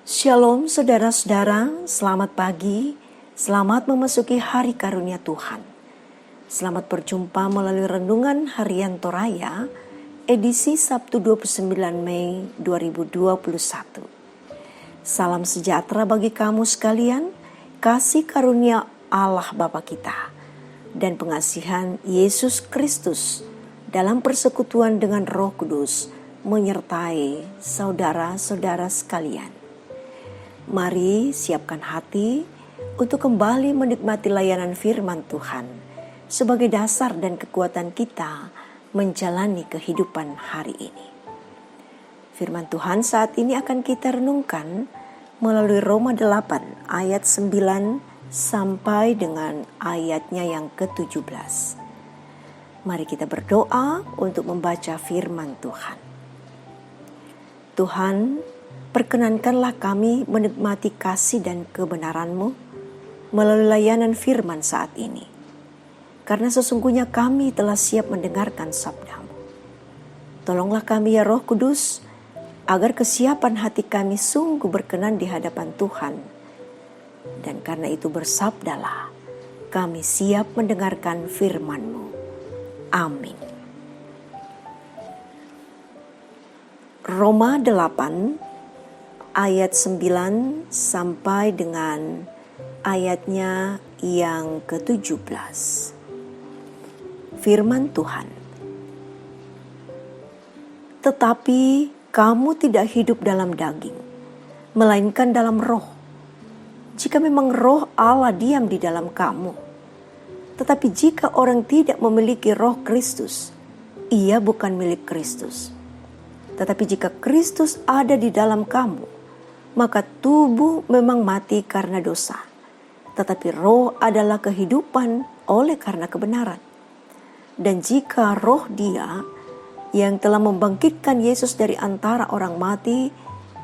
Shalom saudara-saudara, selamat pagi, selamat memasuki hari karunia Tuhan. Selamat berjumpa melalui Renungan Harian Toraya, edisi Sabtu 29 Mei 2021. Salam sejahtera bagi kamu sekalian, kasih karunia Allah Bapa kita, dan pengasihan Yesus Kristus dalam persekutuan dengan Roh Kudus menyertai saudara-saudara sekalian. Mari siapkan hati untuk kembali menikmati layanan firman Tuhan sebagai dasar dan kekuatan kita menjalani kehidupan hari ini. Firman Tuhan saat ini akan kita renungkan melalui Roma 8 ayat 9 sampai dengan ayatnya yang ke-17. Mari kita berdoa untuk membaca firman Tuhan. Tuhan, perkenankanlah kami menikmati kasih dan kebenaran-Mu melalui layanan firman saat ini. Karena sesungguhnya kami telah siap mendengarkan sabda-Mu. Tolonglah kami ya Roh Kudus, agar kesiapan hati kami sungguh berkenan di hadapan Tuhan. Dan karena itu bersabdalah, kami siap mendengarkan firman-Mu. Amin. Roma 8 ayat 9 sampai dengan ayatnya yang ke-17. Firman Tuhan. Tetapi kamu tidak hidup dalam daging, melainkan dalam roh. Jika memang roh Allah diam di dalam kamu. Tetapi jika orang tidak memiliki roh Kristus, ia bukan milik Kristus. Tetapi jika Kristus ada di dalam kamu, maka tubuh memang mati karena dosa, tetapi roh adalah kehidupan oleh karena kebenaran. Dan jika roh Dia yang telah membangkitkan Yesus dari antara orang mati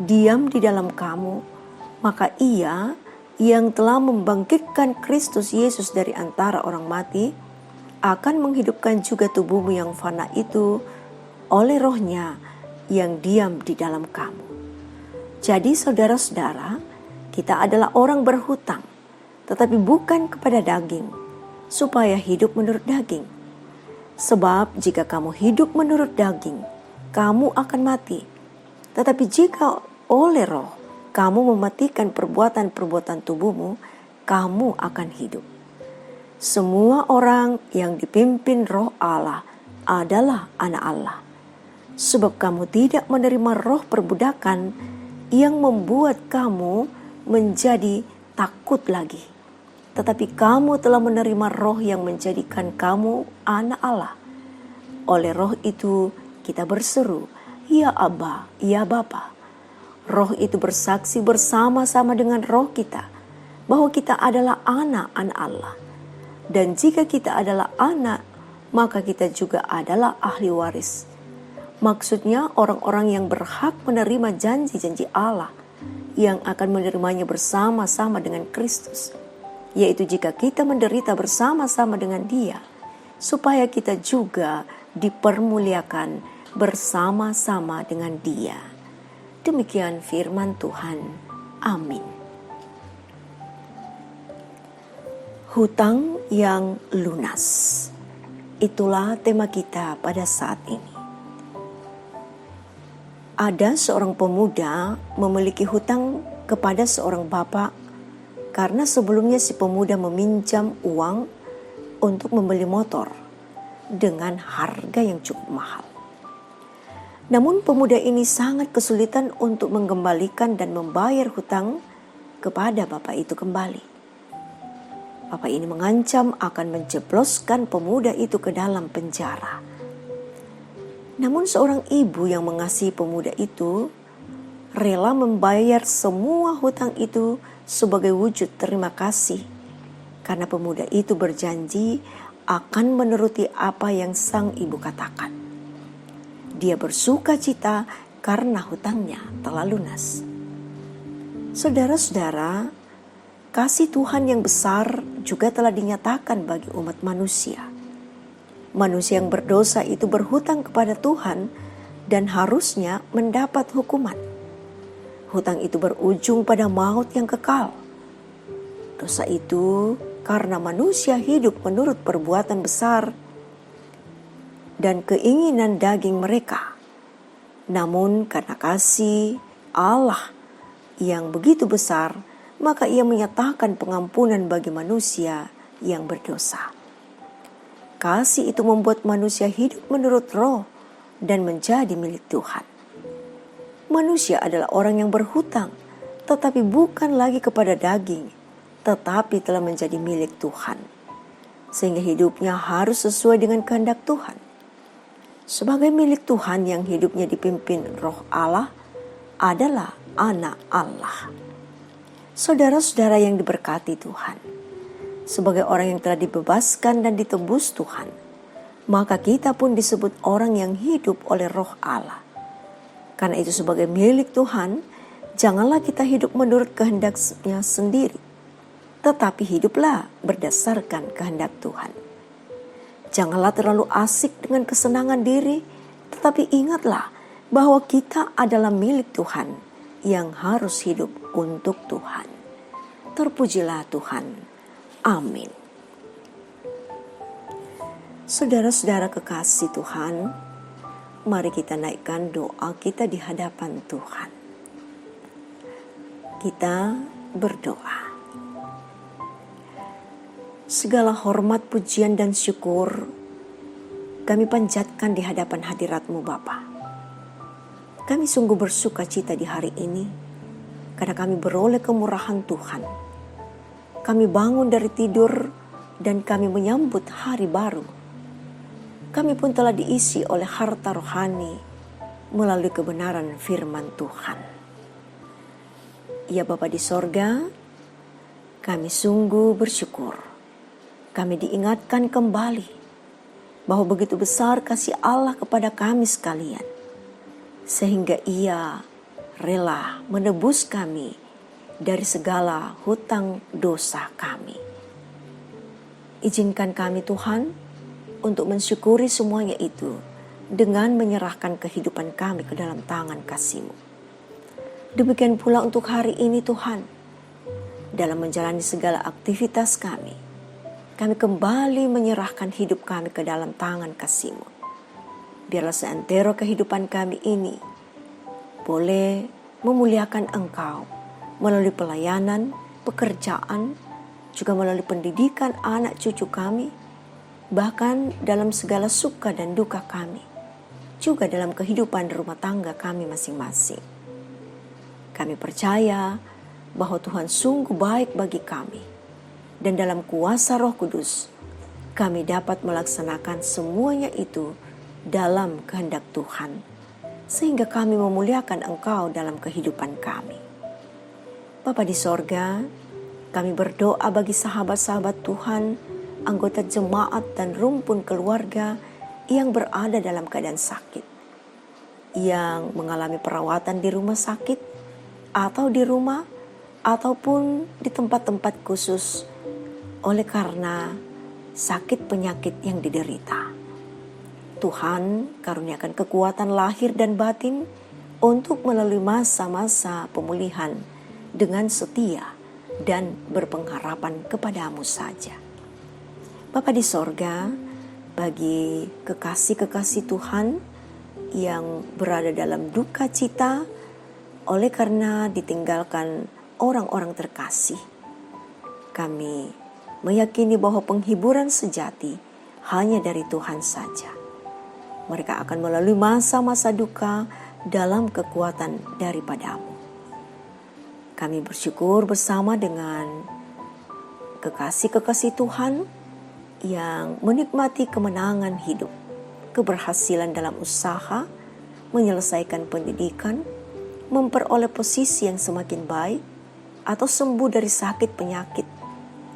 diam di dalam kamu, maka Ia yang telah membangkitkan Kristus Yesus dari antara orang mati akan menghidupkan juga tubuhmu yang fana itu oleh rohnya yang diam di dalam kamu. Jadi saudara-saudara, kita adalah orang berhutang, tetapi bukan kepada daging, supaya hidup menurut daging. Sebab jika kamu hidup menurut daging, kamu akan mati. Tetapi jika oleh roh, kamu mematikan perbuatan-perbuatan tubuhmu, kamu akan hidup. Semua orang yang dipimpin roh Allah adalah anak Allah. Sebab kamu tidak menerima roh perbudakan yang membuat kamu menjadi takut lagi. Tetapi kamu telah menerima roh yang menjadikan kamu anak Allah. Oleh roh itu kita berseru, ya Abba, ya Bapa. Roh itu bersaksi bersama-sama dengan roh kita bahwa kita adalah anak-anak Allah. Dan jika kita adalah anak, maka kita juga adalah ahli waris. Maksudnya orang-orang yang berhak menerima janji-janji Allah yang akan menerimanya bersama-sama dengan Kristus. Yaitu jika kita menderita bersama-sama dengan Dia, supaya kita juga dipermuliakan bersama-sama dengan Dia. Demikian firman Tuhan. Amin. Hutang yang lunas. Itulah tema kita pada saat ini. Ada seorang pemuda memiliki hutang kepada seorang bapak karena sebelumnya si pemuda meminjam uang untuk membeli motor dengan harga yang cukup mahal. Namun pemuda ini sangat kesulitan untuk mengembalikan dan membayar hutang kepada bapak itu kembali. Bapak ini mengancam akan menjebloskan pemuda itu ke dalam penjara. Namun seorang ibu yang mengasihi pemuda itu rela membayar semua hutang itu sebagai wujud terima kasih. Karena pemuda itu berjanji akan menuruti apa yang sang ibu katakan. Dia bersuka cita karena hutangnya telah lunas. Saudara-saudara, kasih Tuhan yang besar juga telah dinyatakan bagi umat manusia. Manusia yang berdosa itu berhutang kepada Tuhan dan harusnya mendapat hukuman. hutang itu berujung pada maut yang kekal. Dosa itu karena manusia hidup menurut perbuatan besar dan keinginan daging mereka. Namun karena kasih Allah yang begitu besar, maka Ia menyatakan pengampunan bagi manusia yang berdosa. Kasih itu membuat manusia hidup menurut roh dan menjadi milik Tuhan. Manusia adalah orang yang berhutang, tetapi bukan lagi kepada daging, tetapi telah menjadi milik Tuhan. Sehingga hidupnya harus sesuai dengan kehendak Tuhan. Sebagai milik Tuhan yang hidupnya dipimpin roh Allah adalah anak Allah. Saudara-saudara yang diberkati Tuhan, sebagai orang yang telah dibebaskan dan ditebus Tuhan, maka kita pun disebut orang yang hidup oleh roh Allah. Karena itu sebagai milik Tuhan, janganlah kita hidup menurut kehendaknya sendiri, tetapi hiduplah berdasarkan kehendak Tuhan. Janganlah terlalu asik dengan kesenangan diri, tetapi ingatlah bahwa kita adalah milik Tuhan yang harus hidup untuk Tuhan. Terpujilah Tuhan. Amin. Saudara-saudara kekasih Tuhan, mari kita naikkan doa kita di hadapan Tuhan. Kita berdoa. Segala hormat, pujian, dan syukur kami panjatkan di hadapan hadirat-Mu Bapa. Kami sungguh bersuka cita di hari ini karena kami beroleh kemurahan Tuhan. Kami bangun dari tidur dan kami menyambut hari baru. Kami pun telah diisi oleh harta rohani melalui kebenaran firman Tuhan. Ya Bapa di sorga, kami sungguh bersyukur. Kami diingatkan kembali bahwa begitu besar kasih Allah kepada kami sekalian, sehingga Ia rela menebus kami dari segala hutang dosa kami. Izinkan kami Tuhan untuk mensyukuri semuanya itu dengan menyerahkan kehidupan kami ke dalam tangan kasih-Mu. Demikian pula untuk hari ini Tuhan, dalam menjalani segala aktivitas kami kembali menyerahkan hidup kami ke dalam tangan kasih-Mu. Biarlah seantero kehidupan kami ini boleh memuliakan Engkau melalui pelayanan, pekerjaan, juga melalui pendidikan anak cucu kami, bahkan dalam segala suka dan duka kami, juga dalam kehidupan rumah tangga kami masing-masing. Kami percaya bahwa Tuhan sungguh baik bagi kami, dan dalam kuasa Roh Kudus kami dapat melaksanakan semuanya itu dalam kehendak Tuhan, sehingga kami memuliakan Engkau dalam kehidupan kami. Bapa di sorga, kami berdoa bagi sahabat-sahabat Tuhan, anggota jemaat dan rumpun keluarga yang berada dalam keadaan sakit, yang mengalami perawatan di rumah sakit, atau di rumah, ataupun di tempat-tempat khusus oleh karena sakit penyakit yang diderita. Tuhan, karuniakan kekuatan lahir dan batin untuk melalui masa-masa pemulihan dengan setia dan berpengharapan kepadamu saja. Bapa di sorga, bagi kekasih-kekasih Tuhan yang berada dalam duka cita oleh karena ditinggalkan orang-orang terkasih, kami meyakini bahwa penghiburan sejati hanya dari Tuhan saja. Mereka akan melalui masa-masa duka dalam kekuatan daripada-Mu. Kami bersyukur bersama dengan kekasih-kekasih Tuhan yang menikmati kemenangan hidup, keberhasilan dalam usaha, menyelesaikan pendidikan, memperoleh posisi yang semakin baik, atau sembuh dari sakit penyakit,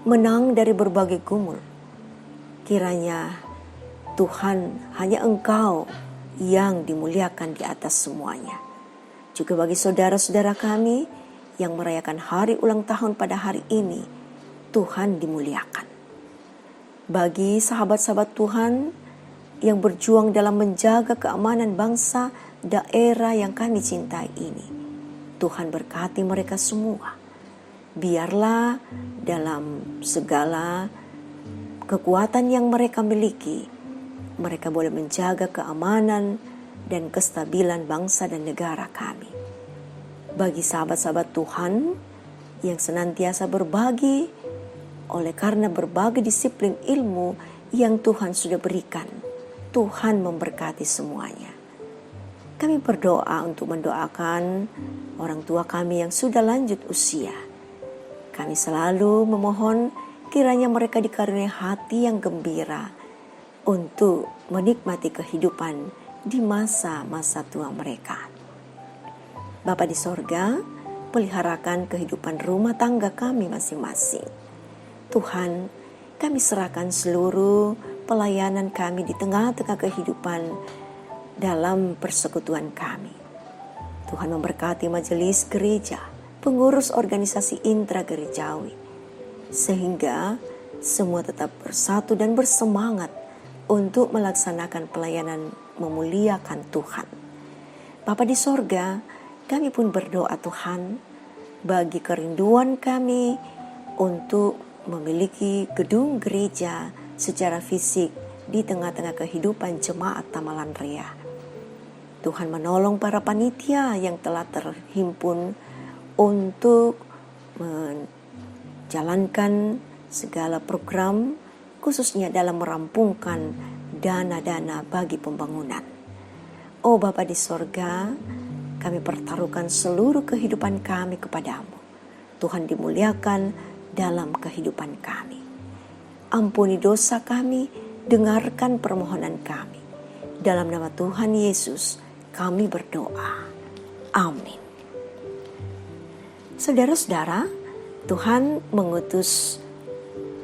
menang dari berbagai gumul. Kiranya Tuhan, hanya Engkau yang dimuliakan di atas semuanya. Juga bagi saudara-saudara kami yang merayakan hari ulang tahun pada hari ini, Tuhan dimuliakan. Bagi sahabat-sahabat Tuhan yang berjuang dalam menjaga keamanan bangsa daerah yang kami cintai ini, Tuhan berkati mereka semua. Biarlah dalam segala kekuatan yang mereka miliki, mereka boleh menjaga keamanan dan kestabilan bangsa dan negara kami. Bagi sahabat-sahabat Tuhan yang senantiasa berbagi, oleh karena berbagai disiplin ilmu yang Tuhan sudah berikan, Tuhan memberkati semuanya. Kami berdoa untuk mendoakan orang tua kami yang sudah lanjut usia. Kami selalu memohon kiranya mereka dikaruniai hati yang gembira untuk menikmati kehidupan di masa-masa tua mereka. Bapa di sorga, peliharakan kehidupan rumah tangga kami masing-masing. Tuhan, kami serahkan seluruh pelayanan kami di tengah-tengah kehidupan dalam persekutuan kami. Tuhan memberkati majelis gereja, pengurus organisasi intragerejawi, sehingga semua tetap bersatu dan bersemangat untuk melaksanakan pelayanan memuliakan Tuhan. Bapa di sorga, kami pun berdoa Tuhan, bagi kerinduan kami untuk memiliki gedung gereja secara fisik di tengah-tengah kehidupan jemaat Tamalan Ria. Tuhan menolong para panitia yang telah terhimpun untuk menjalankan segala program, khususnya dalam merampungkan dana-dana bagi pembangunan. Oh Bapa di sorga, kami pertaruhkan seluruh kehidupan kami kepadamu. Tuhan dimuliakan dalam kehidupan kami. Ampuni dosa kami, dengarkan permohonan kami. Dalam nama Tuhan Yesus, kami berdoa. Amin. Saudara-saudara, Tuhan mengutus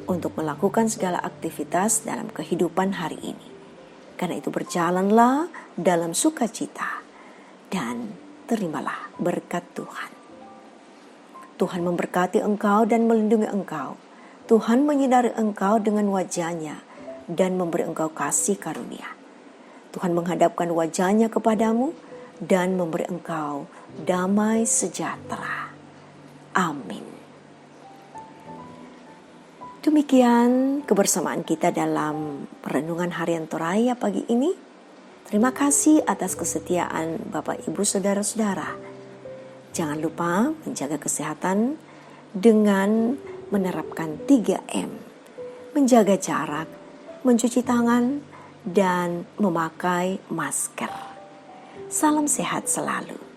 untuk melakukan segala aktivitas dalam kehidupan hari ini. Karena itu berjalanlah dalam sukacita dan terimalah berkat Tuhan. Tuhan memberkati engkau dan melindungi engkau. Tuhan menyinari engkau dengan wajah-Nya dan memberi engkau kasih karunia. Tuhan menghadapkan wajah-Nya kepadamu dan memberi engkau damai sejahtera. Amin. Demikian kebersamaan kita dalam renungan harian Toraya pagi ini. Terima kasih atas kesetiaan Bapak Ibu Saudara-saudara. Jangan lupa menjaga kesehatan dengan menerapkan 3M. Menjaga jarak, mencuci tangan, dan memakai masker. Salam sehat selalu.